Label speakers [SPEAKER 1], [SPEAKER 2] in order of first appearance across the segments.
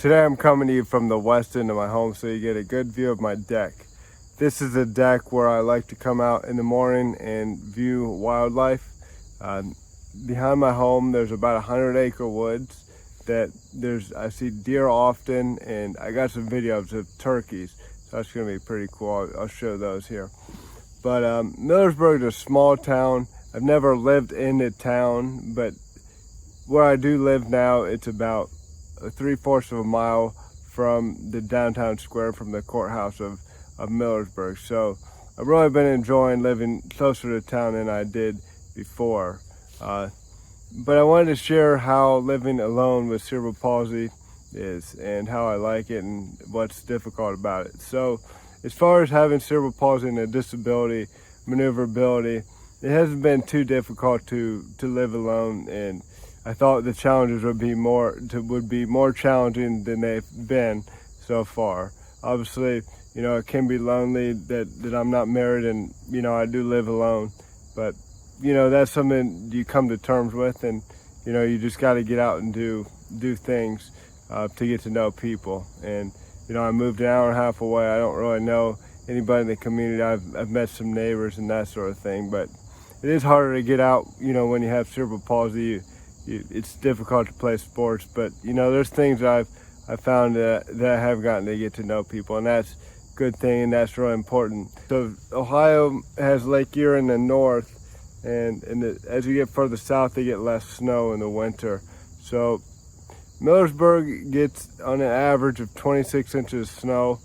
[SPEAKER 1] Today I'm coming to you from the west end of my home so you get a good view of my deck. This is a deck where I like to come out in the morning and view wildlife. Behind my home there's about 100-acre woods that I see deer often, and I got some videos of turkeys, so that's going to be pretty cool. I'll show those here. But Millersburg is a small town. I've never lived in the town, but where I do live now, it's about 3/4 of a mile from the downtown square, from the courthouse of Millersburg. So I've really been enjoying living closer to town than I did before. But I wanted to share how living alone with cerebral palsy is and how I like it and what's difficult about it. So as far as having cerebral palsy and a disability, maneuverability, it hasn't been too difficult to live alone, and I thought the challenges would be more challenging than they've been so far. Obviously, it can be lonely that I'm not married and, I do live alone, but, that's something you come to terms with, and, you just got to get out and do things to get to know people. And, I moved an hour and a half away. I don't really know anybody in the community. I've met some neighbors and that sort of thing, but it is harder to get out, when you have cerebral palsy. It's difficult to play sports, but there's things that I've found that I have gotten to get to know people, and that's a good thing, and that's really important. So Ohio has Lake Erie in the north, and as you get further south, they get less snow in the winter. So Millersburg gets on an average of 26 inches of snow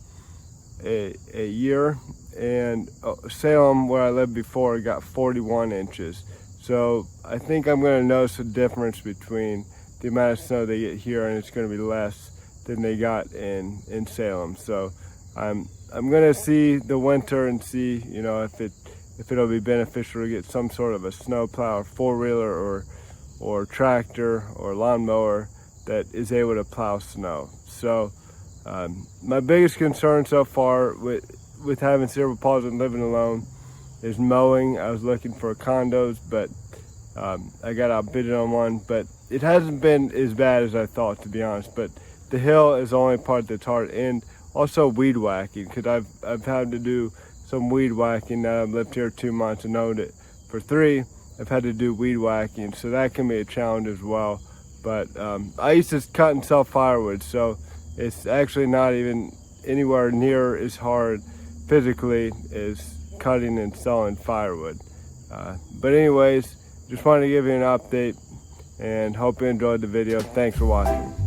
[SPEAKER 1] a year, and Salem, where I lived before, got 41 inches. So I think I'm going to notice a difference between the amount of snow they get here, and it's going to be less than they got in Salem. So I'm going to see the winter and see if it'll be beneficial to get some sort of a snow plow, or four-wheeler, or tractor or lawnmower that is able to plow snow. So my biggest concern so far with having cerebral palsy and living alone is mowing. I was looking for condos, but I got outbid on one, but it hasn't been as bad as I thought, to be honest. But the hill is the only part that's hard, and also weed whacking, because I've had to do some weed whacking. Now I've lived here 2 months and owned it for 3. I've had to do weed whacking, so that can be a challenge as well. But I used to cut and sell firewood, so it's actually not even anywhere near as hard physically as cutting and selling firewood. But anyways, just wanted to give you an update, and hope you enjoyed the video. Thanks for watching.